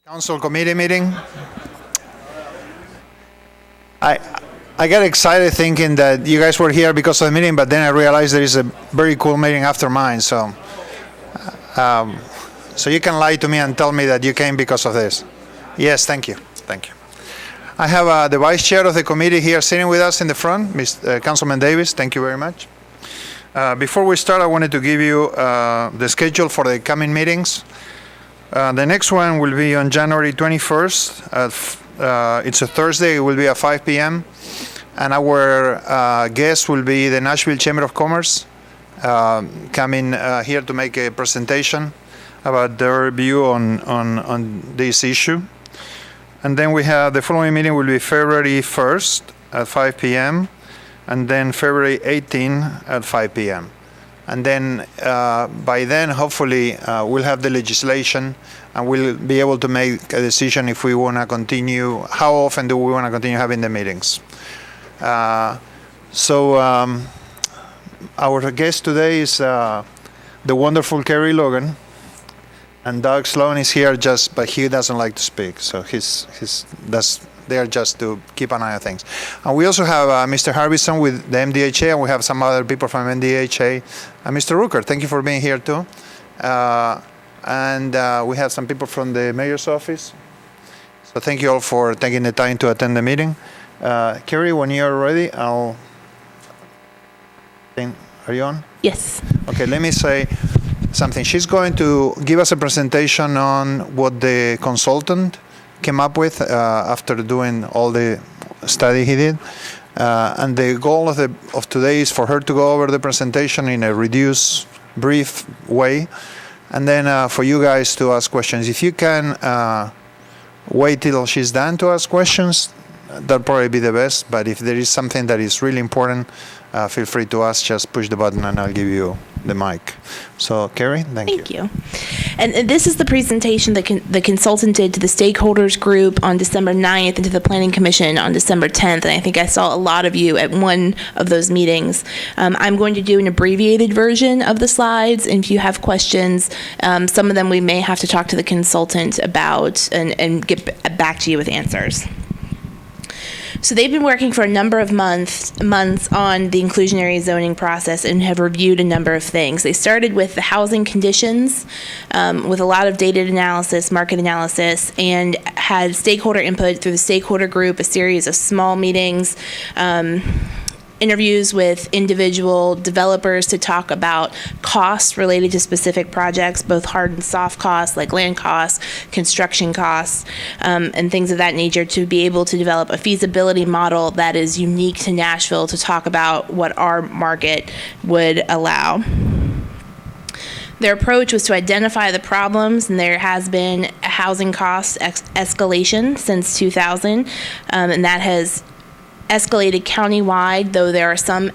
Council committee meeting. I I got excited thinking that you guys were here because of the meeting, but then I realized there is a very cool meeting after mine. So you can lie to me and tell me that you came because of this. Yes, thank you. Thank you. I have the vice chair of the committee here sitting with us in the front, Mr. Councilman Davis. Thank you very much. Before we start, I wanted to give you the schedule for the coming meetings. The next one will be on January 21st. It's a Thursday. It will be at 5 p.m. And our guest will be the Nashville Chamber of Commerce, coming here to make a presentation about their view on this issue. And then we have the following meeting will be February 1st at 5 p.m. and then February 18th at 5 p.m. And then by then, hopefully, we'll have the legislation and we'll be able to make a decision if we want to continue, how often do we want to continue having the meetings. Our guest today is the wonderful Kerry Logan. And Doug Sloan is here but he doesn't like to speak. So he's there just to keep an eye on things. And we also have Mr. Harbison with the MDHA, and we have some other people from MDHA. And Mr. Rooker, thank you for being here too. And we have some people from the mayor's office. So thank you all for taking the time to attend the meeting. Kerry, when you're ready, are you on? Yes. Okay, let me say something. She's going to give us a presentation on what the consultant came up with after doing all the study he did. And the goal of today is for her to go over the presentation in a reduced, brief way, and then for you guys to ask questions. If you can wait till she's done to ask questions, that'll probably be the best. But if there is something that is really important, feel free to ask. Just push the button and I'll give you the mic. So, Kerry, thank you. Thank you. And this is the presentation that the consultant did to the stakeholders group on December 9th and to the Planning Commission on December 10th. And I think I saw a lot of you at one of those meetings. I'm going to do an abbreviated version of the slides. And if you have questions, some of them we may have to talk to the consultant about and get back to you with answers. So they've been working for a number of months on the inclusionary zoning process and have reviewed a number of things. They started with the housing conditions with a lot of data analysis, market analysis, and had stakeholder input through the stakeholder group, a series of small meetings, interviews with individual developers to talk about costs related to specific projects, both hard and soft costs like land costs, construction costs, and things of that nature, to be able to develop a feasibility model that is unique to Nashville to talk about what our market would allow. Their approach was to identify the problems, and there has been a housing cost escalation since 2000, and that has escalated countywide, though there are some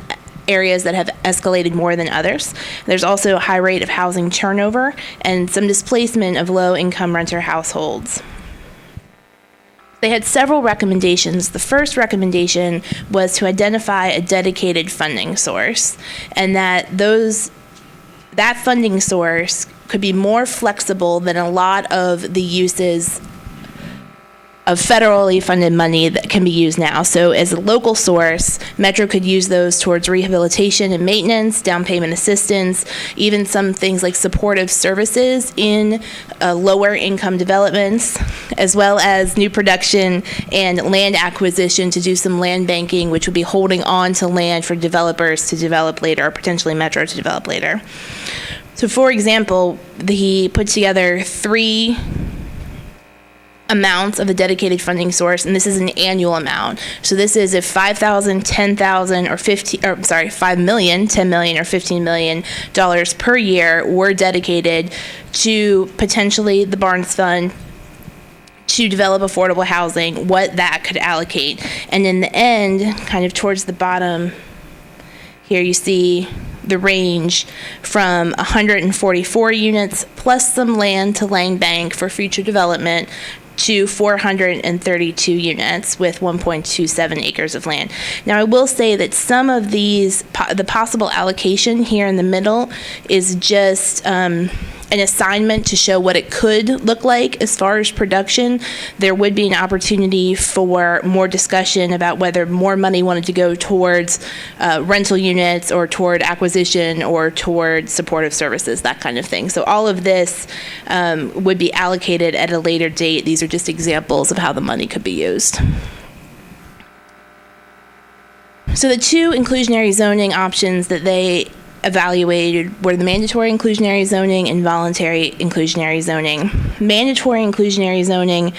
areas that have escalated more than others. There's also a high rate of housing turnover and some displacement of low-income renter households. They had several recommendations. The first recommendation was to identify a dedicated funding source, and that funding source could be more flexible than a lot of the uses of federally funded money that can be used now. So as a local source, Metro could use those towards rehabilitation and maintenance, down payment assistance, even some things like supportive services in lower income developments, as well as new production and land acquisition to do some land banking, which would be holding on to land for developers to develop later, or potentially Metro to develop later. So for example, he put together 3 amounts of a dedicated funding source, and this is an annual amount. So this is if $5,000, $10,000, or $5 million, $10 million, or $15 million per year were dedicated to potentially the Barnes Fund to develop affordable housing, what that could allocate. And in the end, kind of towards the bottom here, you see the range from 144 units plus some land to land bank for future development to 432 units with 1.27 acres of land. Now, I will say that some of these, the possible allocation here in the middle is just an assignment to show what it could look like as far as production, there would be an opportunity for more discussion about whether more money wanted to go towards rental units or toward acquisition or toward supportive services, that kind of thing. So all of this would be allocated at a later date. These are just examples of how the money could be used. So the two inclusionary zoning options that they evaluated were the mandatory inclusionary zoning and voluntary inclusionary zoning. Mandatory inclusionary zoning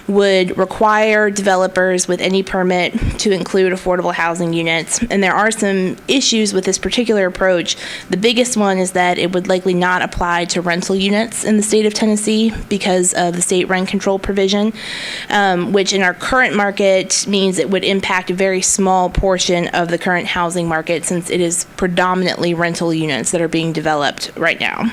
would require developers with any permit to include affordable housing units, and there are some issues with this particular approach. The biggest one is that it would likely not apply to rental units in the state of Tennessee because of the state rent control provision, which in our current market means it would impact a very small portion of the current housing market, since it is predominantly rental units that are being developed right now.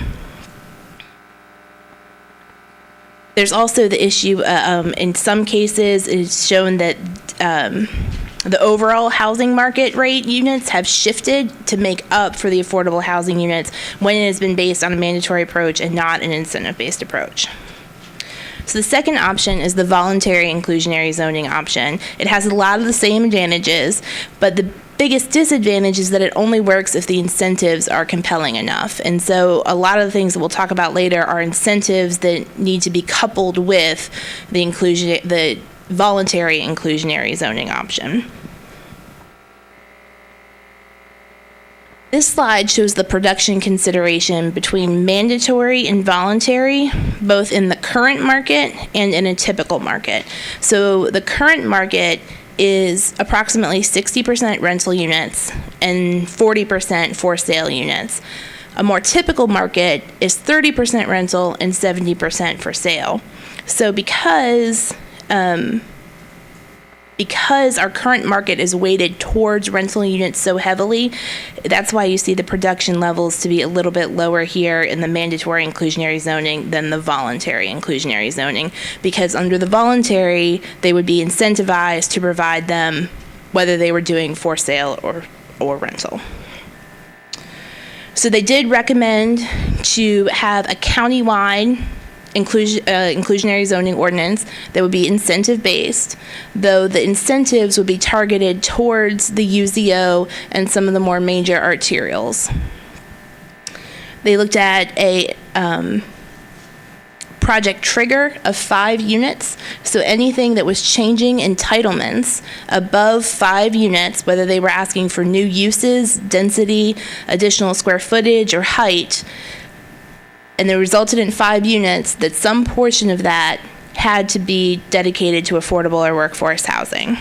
There's also the issue, in some cases, it's shown that the overall housing market rate units have shifted to make up for the affordable housing units when it has been based on a mandatory approach and not an incentive-based approach. So the second option is the voluntary inclusionary zoning option. It has a lot of the same advantages, but the biggest disadvantage is that it only works if the incentives are compelling enough. And so a lot of the things that we'll talk about later are incentives that need to be coupled with the voluntary inclusionary zoning option. This slide shows the production consideration between mandatory and voluntary, both in the current market and in a typical market. So the current market is approximately 60% rental units and 40% for sale units. A more typical market is 30% rental and 70% for sale. So because our current market is weighted towards rental units so heavily, that's why you see the production levels to be a little bit lower here in the mandatory inclusionary zoning than the voluntary inclusionary zoning, because under the voluntary, they would be incentivized to provide them whether they were doing for sale or rental. So they did recommend to have a countywide inclusionary zoning ordinance that would be incentive-based, though the incentives would be targeted towards the UZO and some of the more major arterials. They looked at a project trigger of 5 units, so anything that was changing entitlements above 5 units, whether they were asking for new uses, density, additional square footage, or height, and they resulted in 5 units, that some portion of that had to be dedicated to affordable or workforce housing.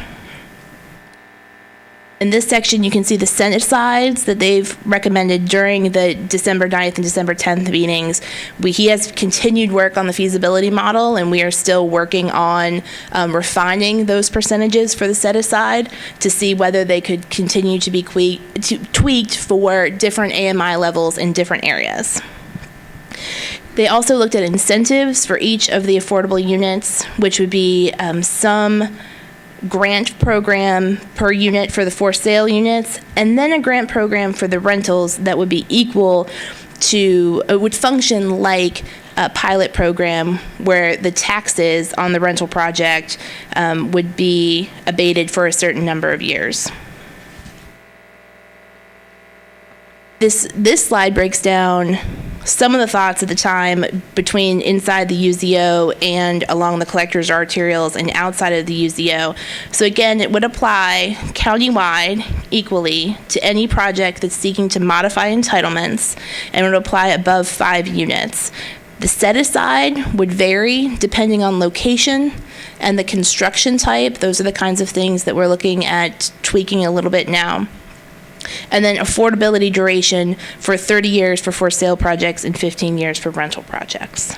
In this section, you can see the set-asides that they've recommended during the December 9th and December 10th meetings. He has continued work on the feasibility model, and we are still working on refining those percentages for the set-aside to see whether they could continue to be tweaked for different AMI levels in different areas. They also looked at incentives for each of the affordable units, which would be some grant program per unit for the for sale units, and then a grant program for the rentals that would be equal to, it would function like a pilot program where the taxes on the rental project would be abated for a certain number of years. This slide breaks down some of the thoughts at the time between inside the UZO and along the collector's arterials and outside of the UZO. So again, it would apply countywide equally to any project that's seeking to modify entitlements, and would apply above 5 units. The set-aside would vary depending on location and the construction type. Those are the kinds of things that we're looking at tweaking a little bit now. And then affordability duration for 30 years for sale projects and 15 years for rental projects.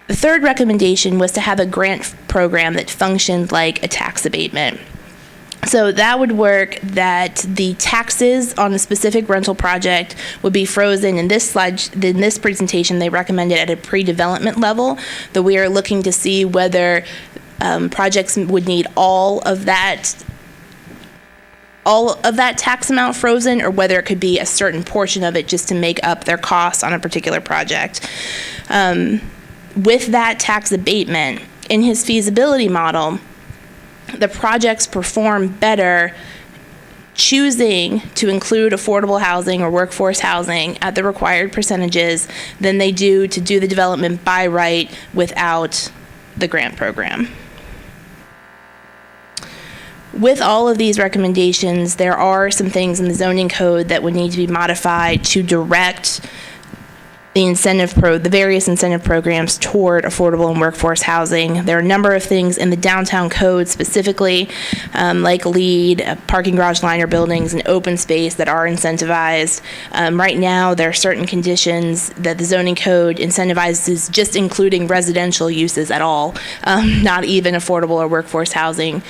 The third recommendation was to have a grant program that functioned like a tax abatement. So that would work that the taxes on a specific rental project would be frozen. In this presentation, they recommended at a pre-development level, that we are looking to see whether projects would need all of that all of that tax amount frozen, or whether it could be a certain portion of it just to make up their costs on a particular project. With that tax abatement, in his feasibility model, the projects perform better choosing to include affordable housing or workforce housing at the required percentages than they do to do the development by right without the grant program. With all of these recommendations, there are some things in the zoning code that would need to be modified to direct the various incentive programs toward affordable and workforce housing. There are a number of things in the downtown code specifically, like LEED, parking garage liner buildings, and open space that are incentivized. Right now, there are certain conditions that the zoning code incentivizes just including residential uses at all, not even affordable or workforce housing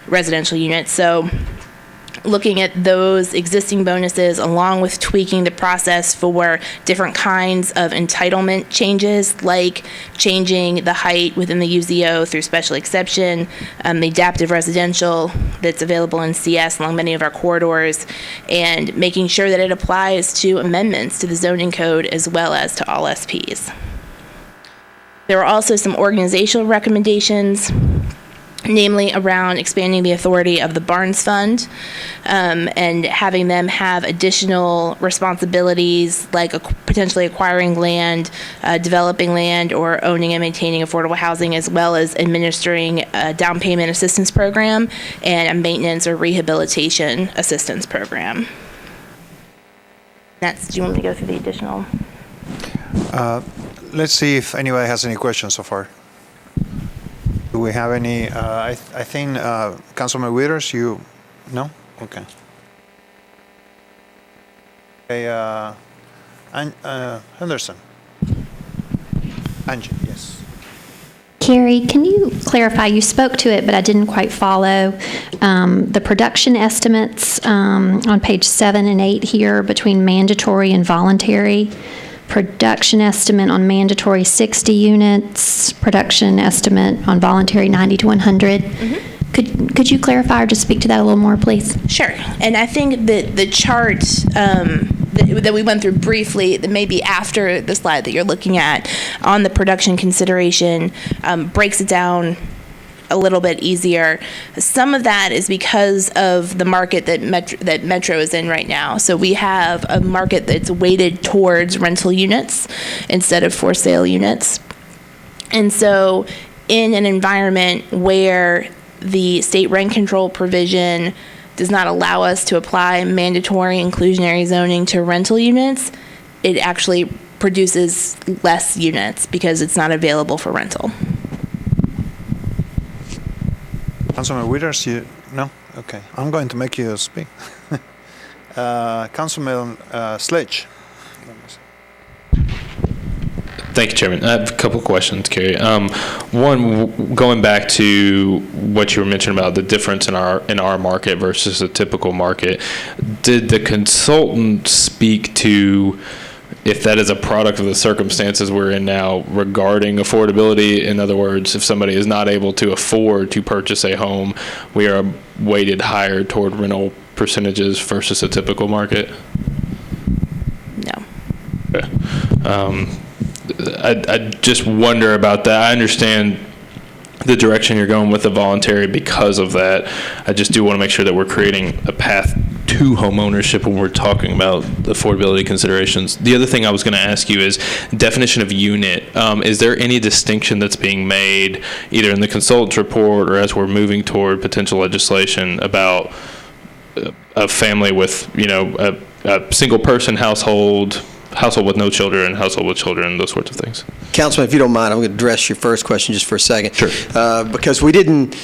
residential units. So looking at those existing bonuses along with tweaking the process for different kinds of entitlement changes, like changing the height within the UZO through special exception, the adaptive residential that's available in CS along many of our corridors, and making sure that it applies to amendments to the zoning code as well as to all SPs. There are also some organizational recommendations, namely around expanding the authority of the Barnes Fund, and having them have additional responsibilities like potentially acquiring land, developing land, or owning and maintaining affordable housing, as well as administering a down payment assistance program and a maintenance or rehabilitation assistance program. Do you want me to go through the additional? Let's see if anybody has any questions so far. Do we have any? I think Councilman Withers, you no? Okay. Okay. Henderson. Angie, yes. Carrie, can you clarify? You spoke to it, but I didn't quite follow the production estimates on page 7 and 8 here between mandatory and voluntary. Production estimate on mandatory 60 units, production estimate on voluntary 90 to 100. Mm-hmm. Could you clarify or just speak to that a little more, please? Sure. And I think that the chart that we went through briefly, that maybe after the slide that you're looking at on the production consideration, breaks it down a little bit easier. Some of that is because of the market that Metro is in right now. So we have a market that's weighted towards rental units instead of for sale units. And so in an environment where the state rent control provision does not allow us to apply mandatory inclusionary zoning to rental units, it actually produces less units because it's not available for rental. Councilman Withers, you no? Okay, I'm going to make you speak. Councilman Sledge. Thank you, Chairman. I have a couple questions, Carrie. One, going back to what you were mentioning about the difference in our market versus a typical market, did the consultant speak to if that is a product of the circumstances we're in now regarding affordability? In other words, if somebody is not able to afford to purchase a home, we are weighted higher toward rental percentages versus a typical market? No. Okay. I just wonder about that. I understand the direction you're going with the voluntary because of that. I just do want to make sure that we're creating a path to home ownership when we're talking about the affordability considerations. The other thing I was going to ask you is definition of unit. Is there any distinction that's being made either in the consultant's report or as we're moving toward potential legislation about a family with, a single person household with no children, household with children, those sorts of things? Councilman, if you don't mind, I'm going to address your first question just for a second. Sure. Because we didn't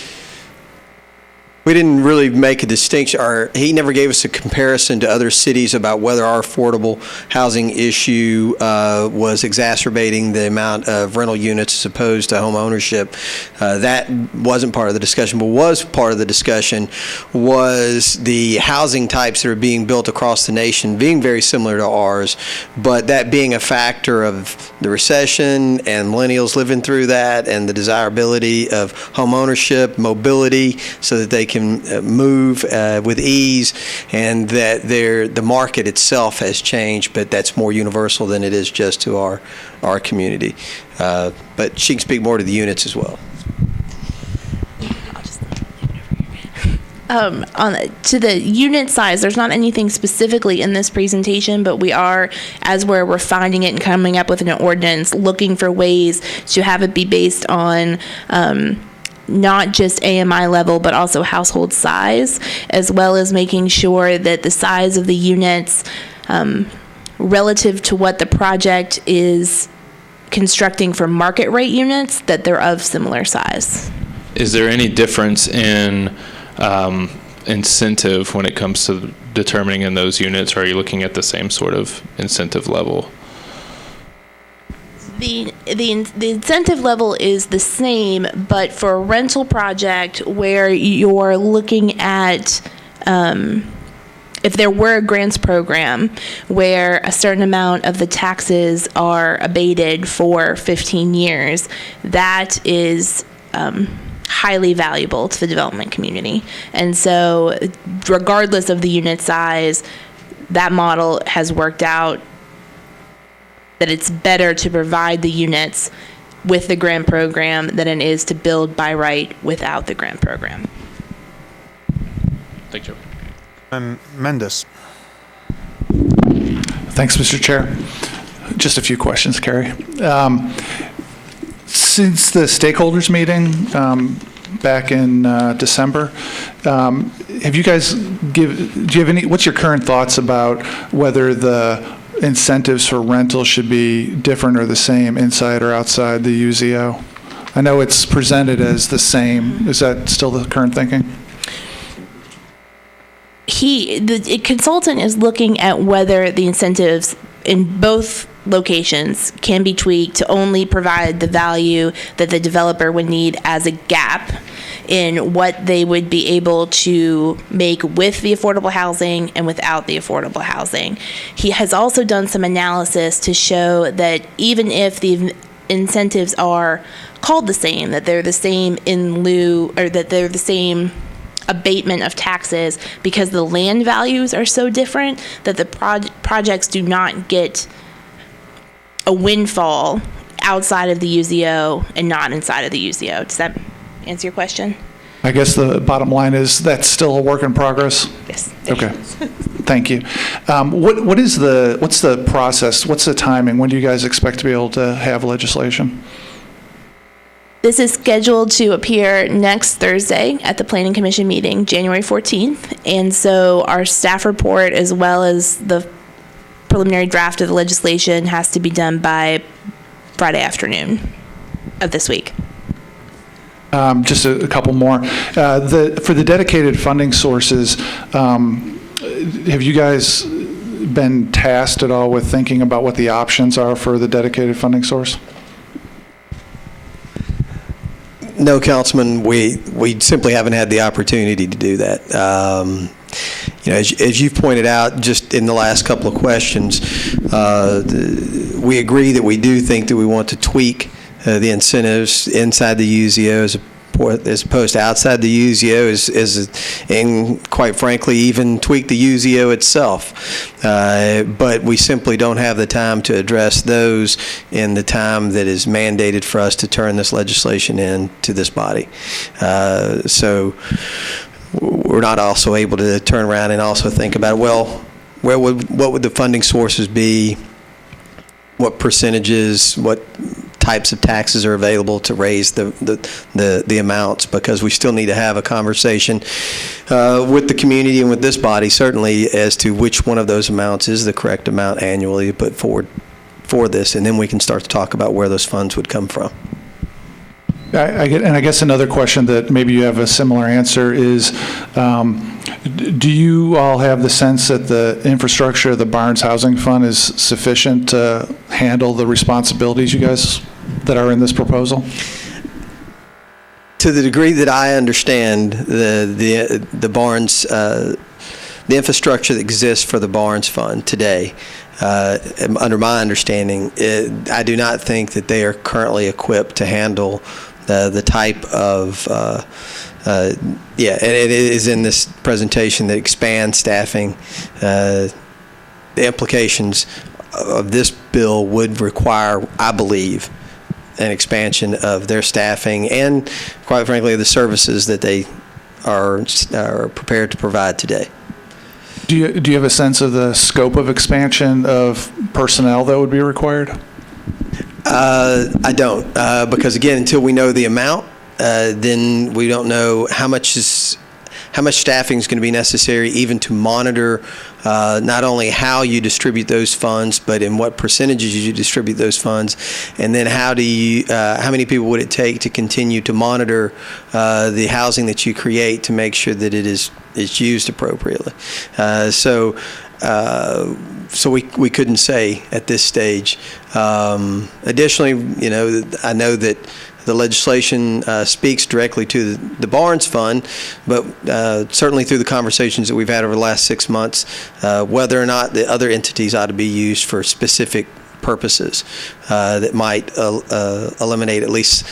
really make a distinction, or he never gave us a comparison to other cities about whether our affordable housing issue was exacerbating the amount of rental units as opposed to home ownership. That wasn't part of the discussion, but was part of the discussion was the housing types that are being built across the nation being very similar to ours, but that being a factor of the recession and millennials living through that and the desirability of home ownership, mobility, so that they can can move with ease, and that the market itself has changed, but that's more universal than it is just to our community. But she can speak more to the units as well. To the unit size, there's not anything specifically in this presentation, but we are, as we're refining it and coming up with an ordinance, looking for ways to have it be based on not just AMI level, but also household size, as well as making sure that the size of the units relative to what the project is constructing for market rate units, that they're of similar size. Is there any difference in incentive when it comes to determining in those units, or are you looking at the same sort of incentive level? The incentive level is the same, but for a rental project where you're looking at if there were a grants program where a certain amount of the taxes are abated for 15 years, that is highly valuable to the development community. And so regardless of the unit size, that model has worked out that it's better to provide the units with the grant program than it is to build by right without the grant program. Thank you. Mendes. Thanks, Mr. Chair. Just a few questions, Carrie. Since the stakeholders meeting back in December, have you guys do you have any, what's your current thoughts about whether the incentives for rental should be different or the same inside or outside the UZO? I know it's presented as the same. Is that still the current thinking? The consultant is looking at whether the incentives in both locations can be tweaked to only provide the value that the developer would need as a gap in what they would be able to make with the affordable housing and without the affordable housing. He has also done some analysis to show that even if the incentives are called the same, that they're the same in lieu, or that they're the same abatement of taxes, because the land values are so different, that the projects do not get a windfall outside of the UZO and not inside of the UZO. Does that answer your question? I guess the bottom line is that's still a work in progress? Yes. Okay. Thank you. What's the process? What's the timing? When do you guys expect to be able to have legislation? This is scheduled to appear next Thursday at the Planning Commission meeting, January 14th. And so our staff report, as well as the preliminary draft of the legislation, has to be done by Friday afternoon of this week. Just a couple more. For the dedicated funding sources, have you guys been tasked at all with thinking about what the options are for the dedicated funding source? No, Councilman, we simply haven't had the opportunity to do that. As you've pointed out, just in the last couple of questions, we agree that we do think that we want to tweak the incentives inside the UZO as opposed to outside the UZO, and quite frankly, even tweak the UZO itself. But we simply don't have the time to address those in the time that is mandated for us to turn this legislation in to this body. So we're not also able to turn around and also think about, well, what would the funding sources be? What percentages, what types of taxes are available to raise the amounts, because we still need to have a conversation with the community and with this body, certainly, as to which one of those amounts is the correct amount annually to put forward for this, and then we can start to talk about where those funds would come from. I guess another question that maybe you have a similar answer is, do you all have the sense that the infrastructure of the Barnes Housing Fund is sufficient to handle the responsibilities you guys that are in this proposal? To the degree that I understand the Barnes, the infrastructure that exists for the Barnes Fund today, under my understanding, I do not think that they are currently equipped to handle the type of yeah, and it is in this presentation that expands staffing. The implications of this bill would require, I believe, an expansion of their staffing and, quite frankly, the services that they are prepared to provide today. Do you have a sense of the scope of expansion of personnel that would be required? I don't, because again, until we know the amount, then we don't know how much staffing is going to be necessary even to monitor not only how you distribute those funds, but in what percentages you distribute those funds, and then how many people would it take to continue to monitor the housing that you create to make sure that it is used appropriately. So we couldn't say at this stage. Additionally, I know that the legislation speaks directly to the Barnes Fund, but certainly through the conversations that we've had over the last 6 months, whether or not the other entities ought to be used for specific purposes that might eliminate at least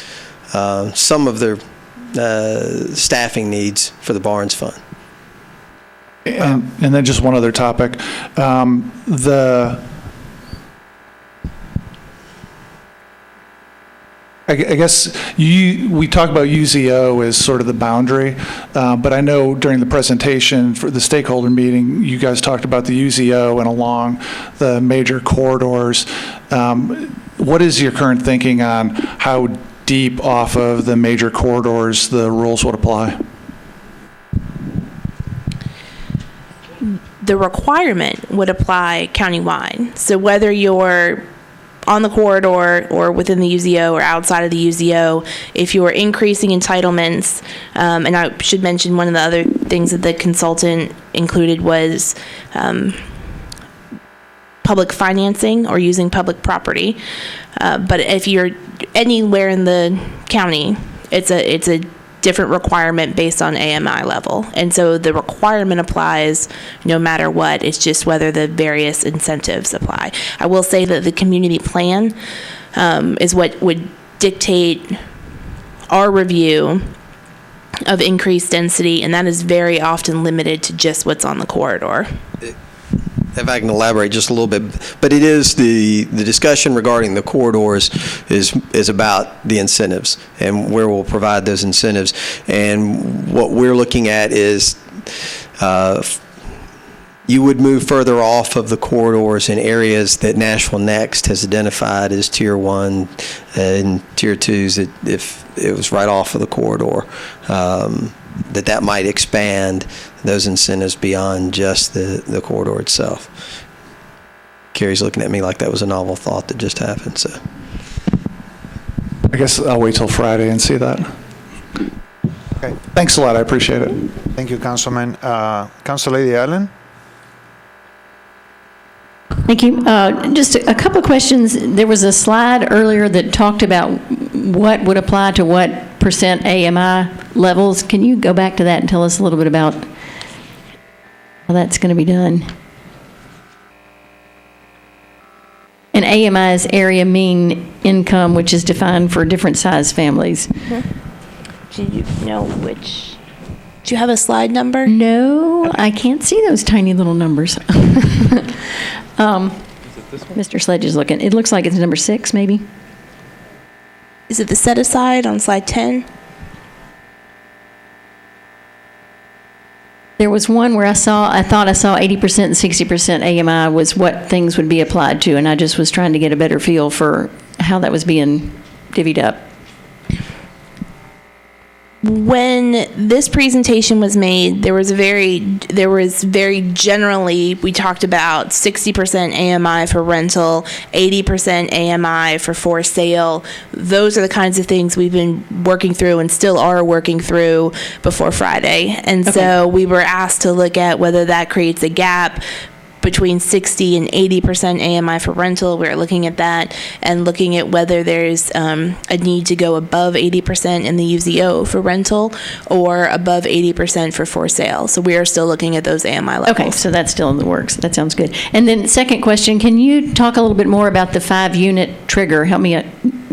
some of their staffing needs for the Barnes Fund. And then just one other topic. I guess we talk about UZO as sort of the boundary, but I know during the presentation for the stakeholder meeting, you guys talked about the UZO and along the major corridors. What is your current thinking on how deep off of the major corridors the rules would apply? The requirement would apply countywide. So whether you're on the corridor or within the UZO or outside of the UZO, if you're increasing entitlements, and I should mention one of the other things that the consultant included was public financing or using public property. But if you're anywhere in the county, it's a different requirement based on AMI level. And so the requirement applies no matter what. It's just whether the various incentives apply. I will say that the community plan is what would dictate our review of increased density, and that is very often limited to just what's on the corridor. If I can elaborate just a little bit, but it is the discussion regarding the corridors is about the incentives and where we'll provide those incentives. And what we're looking at is you would move further off of the corridors in areas that Nashville Next has identified as Tier 1 and Tier 2s if it was right off of the corridor. That might expand those incentives beyond just the corridor itself. Carrie's looking at me like that was a novel thought that just happened. So I guess I'll wait till Friday and see that. Okay. Thanks a lot. I appreciate it. Thank you, Councilman. Council Lady Allen? Thank you. Just a couple of questions. There was a slide earlier that talked about what would apply to what percent AMI levels. Can you go back to that and tell us a little bit about how that's going to be done? And AMI is area mean income, which is defined for different size families. Do you know which? Do you have a slide number? No, I can't see those tiny little numbers. Mr. Sledge is looking. It looks like it's number 6, maybe. Is it the set aside on slide 10? There was one where I thought I saw 80% and 60% AMI was what things would be applied to, and I just was trying to get a better feel for how that was being divvied up. When this presentation was made, there was very generally, we talked about 60% AMI for rental, 80% AMI for sale. Those are the kinds of things we've been working through and still are working through before Friday. And so we were asked to look at whether that creates a gap between 60 and 80% AMI for rental. We're looking at that and looking at whether there's a need to go above 80% in the UZO for rental or above 80% for sale. So we are still looking at those AMI levels. Okay, so that's still in the works. That sounds good. And then second question, can you talk a little bit more about the 5-unit trigger? Help me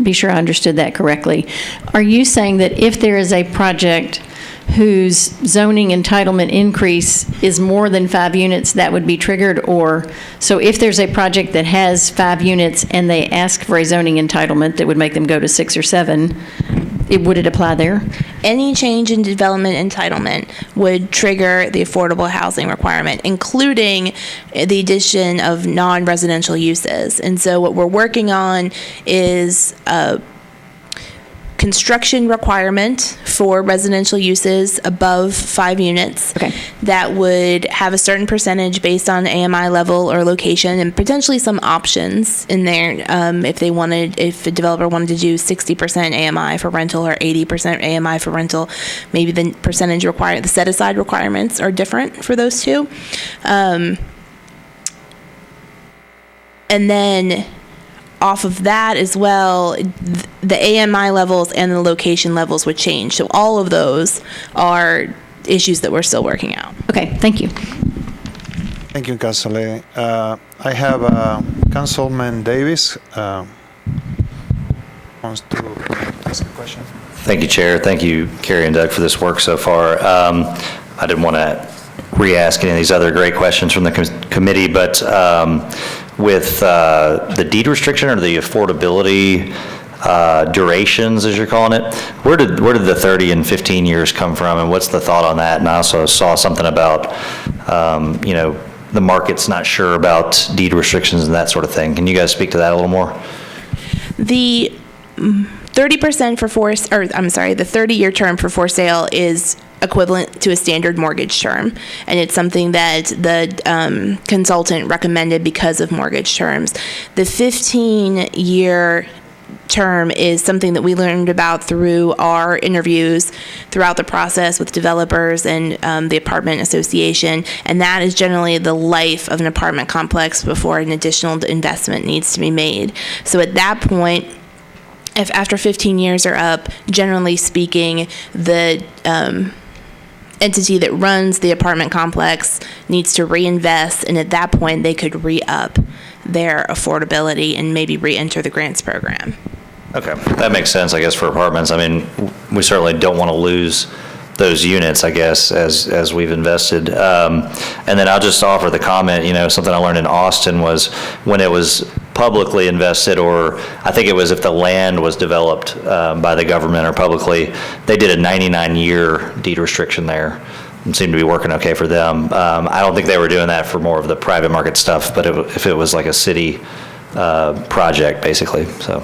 be sure I understood that correctly. Are you saying that if there is a project whose zoning entitlement increase is more than 5 units, that would be triggered? Or, so if there's a project that has 5 units and they ask for a zoning entitlement that would make them go to 6 or 7, would it apply there? Any change in development entitlement would trigger the affordable housing requirement, including the addition of non-residential uses. And so what we're working on is a construction requirement for residential uses above 5 units. Okay. That would have a certain percentage based on AMI level or location, and potentially some options in there if a developer wanted to do 60% AMI for rental or 80% AMI for rental. Maybe the percentage required, the set aside requirements are different for those two. And then off of that as well, the AMI levels and the location levels would change. So all of those are issues that we're still working out. Okay, thank you. Thank you, Councilor. I have Councilman Davis wants to ask a question. Thank you, Chair. Thank you, Carrie and Doug, for this work so far. I didn't want to re-ask any of these other great questions from the committee, but with the deed restriction or the affordability durations, as you're calling it, where did the 30 and 15 years come from, and what's the thought on that? And I also saw something about, the market's not sure about deed restrictions and that sort of thing. Can you guys speak to that a little more? The 30% the 30-year term for for sale is equivalent to a standard mortgage term, and it's something that the consultant recommended because of mortgage terms. The 15-year term is something that we learned about through our interviews throughout the process with developers and the apartment association, and that is generally the life of an apartment complex before an additional investment needs to be made. So at that point, if after 15 years are up, generally speaking, the entity that runs the apartment complex needs to reinvest, and at that point they could re-up their affordability and maybe re-enter the grants program. Okay, that makes sense, I guess, for apartments. I mean, we certainly don't want to lose those units, I guess, as we've invested. And then I'll just offer the comment, something I learned in Austin was when it was publicly invested, or I think it was if the land was developed by the government or publicly, they did a 99-year deed restriction there. It seemed to be working okay for them. I don't think they were doing that for more of the private market stuff, but if it was like a city project, basically, so.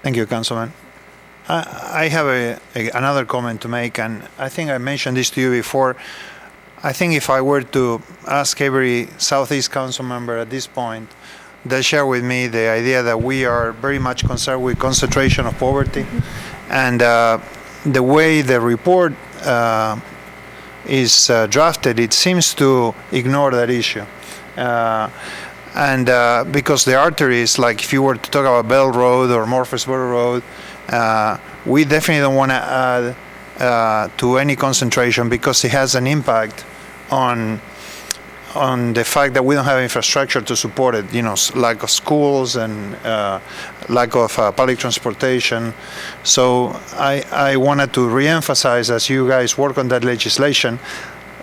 Thank you, Councilman. I have another comment to make, and I think I mentioned this to you before. I think if I were to ask every Southeast Council member at this point, they share with me the idea that we are very much concerned with concentration of poverty, and the way the report is drafted, it seems to ignore that issue. And because the arteries, like if you were to talk about Bell Road or Murfreesboro Road, we definitely don't want to add to any concentration because it has an impact on the fact that we don't have infrastructure to support it, lack of schools and lack of public transportation. So I wanted to reemphasize as you guys work on that legislation,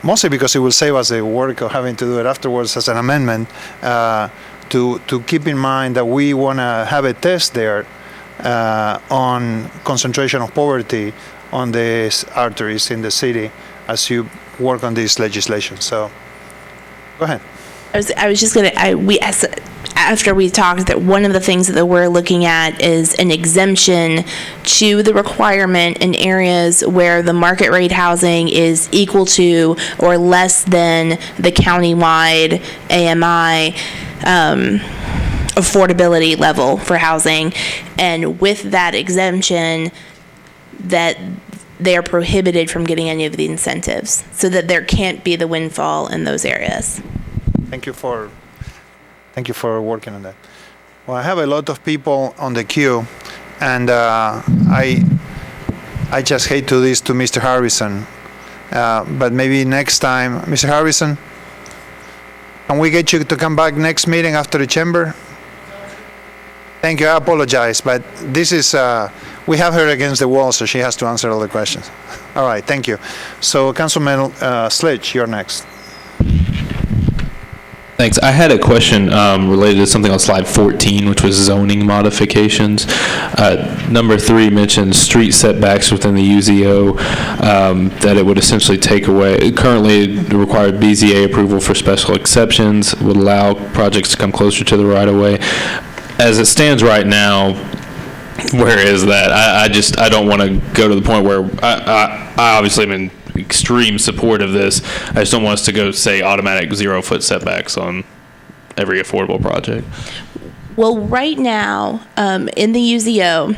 mostly because it will save us the work of having to do it afterwards as an amendment, to keep in mind that we want to have a test there on concentration of poverty on the arteries in the city as you work on this legislation. So, go ahead. I was just going to, after we talked, that one of the things that we're looking at is an exemption to the requirement in areas where the market rate housing is equal to or less than the countywide AMI affordability level for housing. And with that exemption, that they are prohibited from getting any of the incentives, so that there can't be the windfall in those areas. Thank you for working on that. Well, I have a lot of people on the queue, and I just hate to do this to Mr. Harrison, but maybe next time, Mr. Harrison, can we get you to come back next meeting after the chamber? Thank you. I apologize, but this is We have her against the wall, so she has to answer all the questions. All right, thank you. So, Councilman Sledge, you're next. Thanks. I had a question related to something on slide 14, which was zoning modifications. Number 3 mentions street setbacks within the UZO, that it would essentially take away. Currently, the required BZA approval for special exceptions would allow projects to come closer to the right-of-way. As it stands right now, where is that? I don't want to go to the point where I obviously am in extreme support of this. I just don't want us to go say automatic 0-foot setbacks on every affordable project. Well, right now, in the UZO,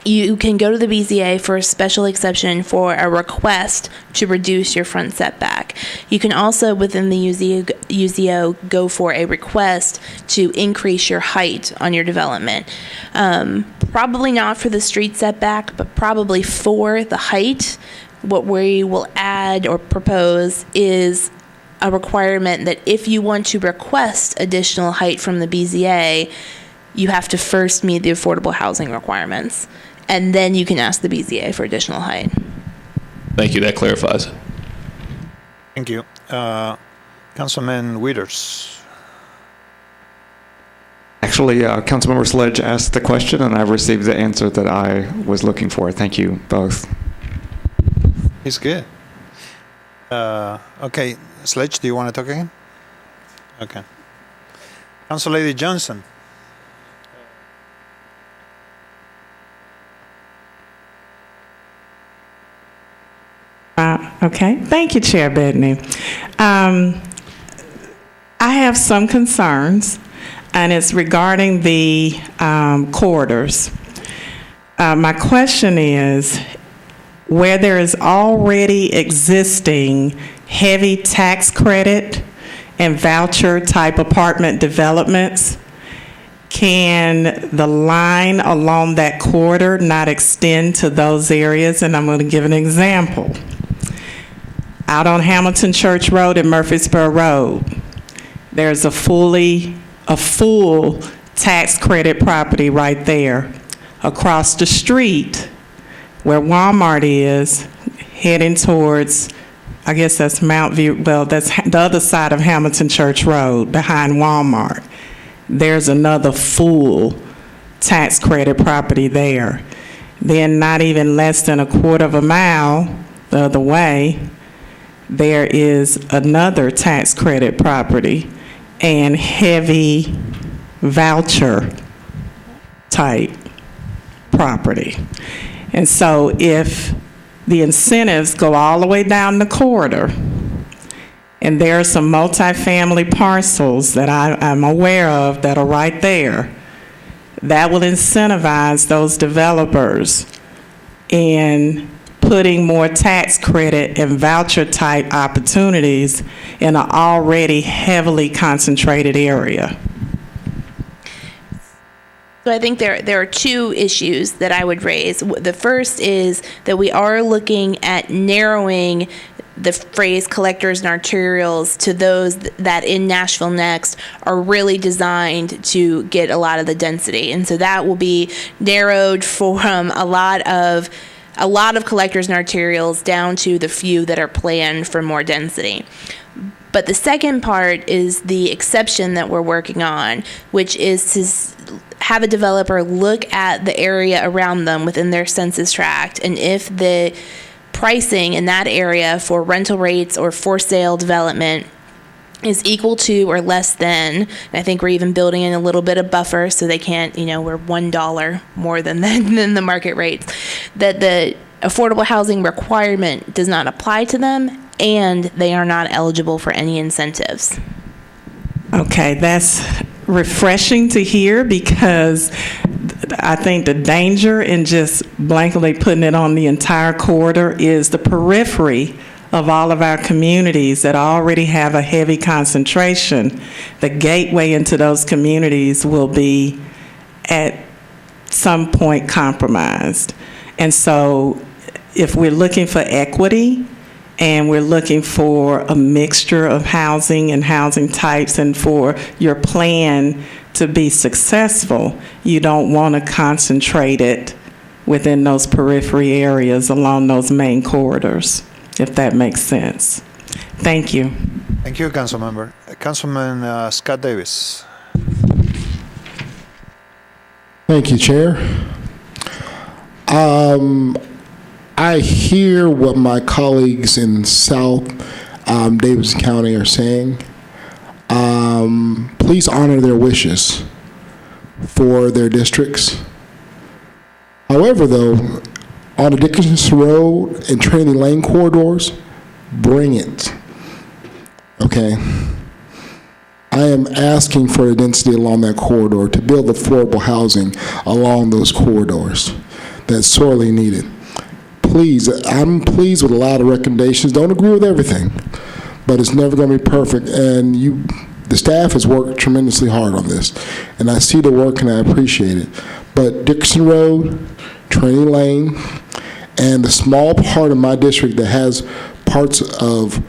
you can go to the BZA for a special exception for a request to reduce your front setback. You can also, within the UZO, go for a request to increase your height on your development. Probably not for the street setback, but probably for the height. What we will add or propose is a requirement that if you want to request additional height from the BZA, you have to first meet the affordable housing requirements, and then you can ask the BZA for additional height. Thank you. That clarifies it. Thank you. Councilman Wieters. Actually, Councilmember Sledge asked the question, and I've received the answer that I was looking for. Thank you both. He's good. Okay, Sledge, do you want to talk again? Okay. Council Lady Johnson. Okay. Thank you, Chair Bedney. I have some concerns, and it's regarding the corridors. My question is, where there is already existing heavy tax credit and voucher type apartment developments, can the line along that corridor not extend to those areas? And I'm going to give an example. Out on Hamilton Church Road and Murfreesboro Road, there's a full tax credit property right there. Across the street, where Walmart is, heading towards, I guess that's Mount View, well, that's the other side of Hamilton Church Road, behind Walmart. There's another full tax credit property there. Then not even less than a quarter of a mile the other way, there is another tax credit property and heavy voucher type property. And so if the incentives go all the way down the corridor, and there are some multifamily parcels that I'm aware of that are right there, that will incentivize those developers in putting more tax credit and voucher type opportunities in an already heavily concentrated area. So I think there are two issues that I would raise. The first is that we are looking at narrowing the phrase collectors and arterials to those that in Nashville Next are really designed to get a lot of the density. And so that will be narrowed from a lot of collectors and arterials down to the few that are planned for more density. But the second part is the exception that we're working on, which is to have a developer look at the area around them within their census tract, and if the pricing in that area for rental rates or for sale development is equal to or less than, and I think we're even building in a little bit of buffer so they can't, we're $1 more than the market rates, that the affordable housing requirement does not apply to them and they are not eligible for any incentives. Okay, that's refreshing to hear, because I think the danger in just blankly putting it on the entire corridor is the periphery of all of our communities that already have a heavy concentration. The gateway into those communities will be at some point compromised. And so if we're looking for equity and we're looking for a mixture of housing and housing types, and for your plan to be successful, you don't want to concentrate it within those periphery areas along those main corridors, if that makes sense. Thank you. Thank you, Councilmember. Councilman Scott Davis. Thank you, Chair. I hear what my colleagues in South Davidson County are saying. Please honor their wishes for their districts. However, though, on the Dickinson Road and Trinity Lane corridors, bring it. Okay? I am asking for the density along that corridor to build affordable housing along those corridors. That's sorely needed. Please, I'm pleased with a lot of recommendations. Don't agree with everything, but it's never going to be perfect. And the staff has worked tremendously hard on this, and I see the work and I appreciate it. But Dickinson Road, Trinity Lane, and the small part of my district that has parts of,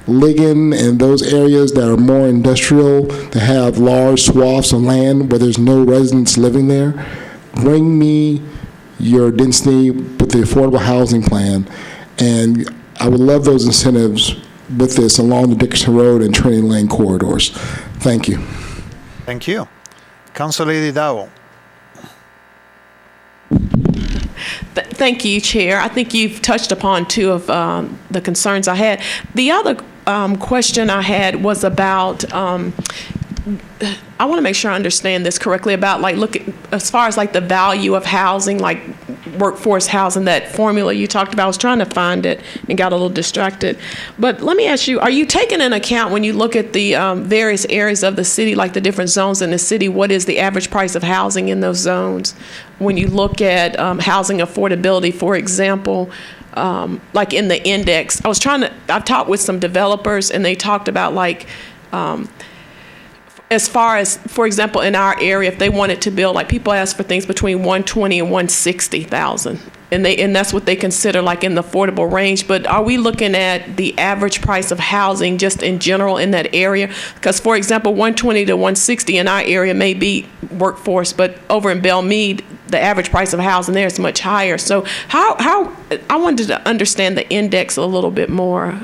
Ligon and those areas that are more industrial, that have large swaths of land where there's no residents living there, bring me your density with the affordable housing plan. And I would love those incentives with this along the Dickinson Road and Trinity Lane corridors. Thank you. Thank you. Council Lady Dowell. Thank you, Chair. I think you've touched upon two of the concerns I had. The other question I had was about, I want to make sure I understand this correctly, about as far as the value of housing, like workforce housing, that formula you talked about. I was trying to find it and got a little distracted. But let me ask you, are you taking into account when you look at the various areas of the city, like the different zones in the city, what is the average price of housing in those zones? When you look at housing affordability, for example, like in the index, I've talked with some developers and they talked about as far as, for example, in our area, if they wanted to build, people ask for things between 120 and 160,000, and that's what they consider in the affordable range. But are we looking at the average price of housing just in general in that area? Because, for example, 120 to 160 in our area may be workforce, but over in Belmead, the average price of housing there is much higher. So how I wanted to understand the index a little bit more.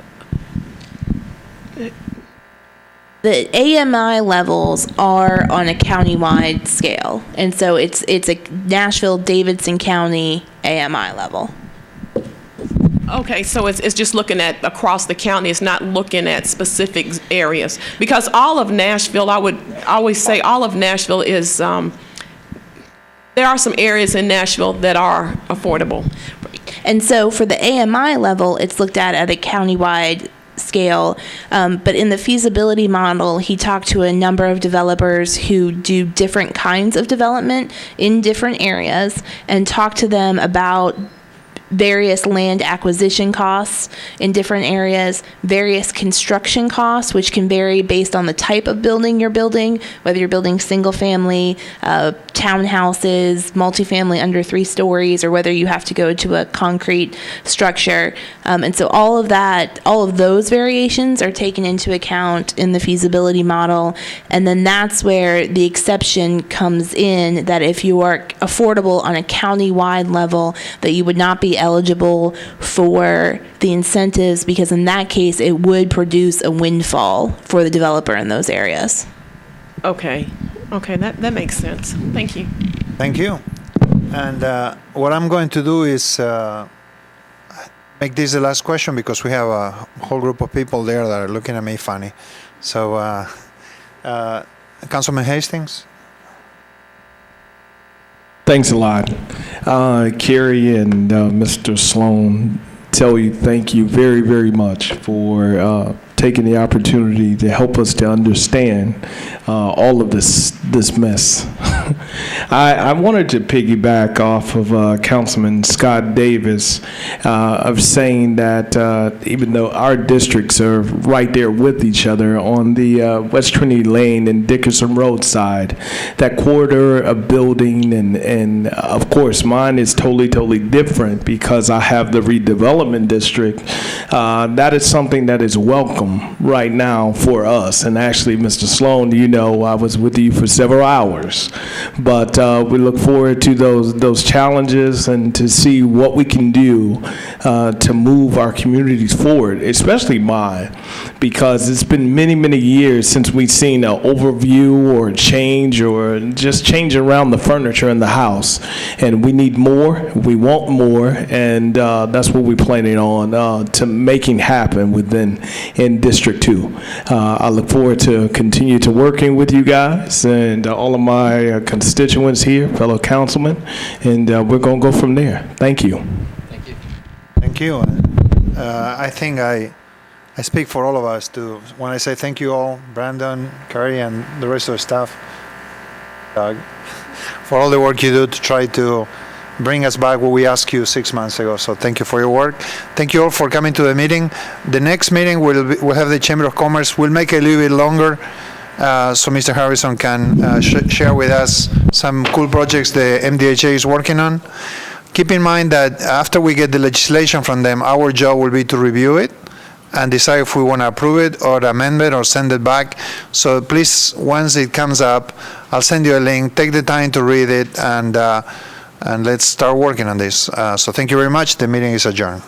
The AMI levels are on a countywide scale, and so it's a Nashville, Davidson County AMI level. Okay, so it's just looking at across the county. It's not looking at specific areas, because all of Nashville, I would always say all of Nashville is, there are some areas in Nashville that are affordable. And so for the AMI level, it's looked at a countywide scale, but in the feasibility model, he talked to a number of developers who do different kinds of development in different areas and talked to them about various land acquisition costs in different areas, various construction costs, which can vary based on the type of building you're building, whether you're building single family, townhouses, multifamily under 3 stories, or whether you have to go to a concrete structure. And so all of those variations are taken into account in the feasibility model. And then that's where the exception comes in, that if you are affordable on a county-wide level, that you would not be eligible for the incentives, because in that case it would produce a windfall for the developer in those areas. Okay, that makes sense. Thank you. Thank you. And what I'm going to do is make this the last question, because we have a whole group of people there that are looking at me funny. So, Councilman Hastings. Thanks a lot. Carrie and Mr. Sloan, tell you thank you very, very much for taking the opportunity to help us to understand all of this mess. I wanted to piggyback off of Councilman Scott Davis of saying that even though our districts are right there with each other on the West Trinity Lane and Dickinson Road side, that corridor of building and of course mine is totally different because I have the redevelopment district. That is something that is welcome. momentum right now for us. And actually, Mr. Sloan, you know, I was with you for several hours. But we look forward to those challenges and to see what we can do to move our communities forward, especially mine, because it's been many, many years since we've seen an overview or a change or just change around the furniture in the house. And we need more, we want more, and that's what we're planning on to making happen in District 2. I look forward to continue to working with you guys and all of my constituents here, fellow councilmen, and we're going to go from there. Thank you. Thank you. I think I speak for all of us when I say thank you all, Brandon, Carrie, and the rest of the staff, Doug, for all the work you do to try to bring us back what we asked you 6 months ago. So thank you for your work. Thank you all for coming to the meeting. The next meeting we'll have the Chamber of Commerce. We'll make it a little bit longer so Mr. Harrison can share with us some cool projects the MDHA is working on. Keep in mind that after we get the legislation from them, our job will be to review it and decide if we want to approve it or amend it or send it back. So please, once it comes up, I'll send you a link. Take the time to read it and let's start working on this. So thank you very much. The meeting is adjourned.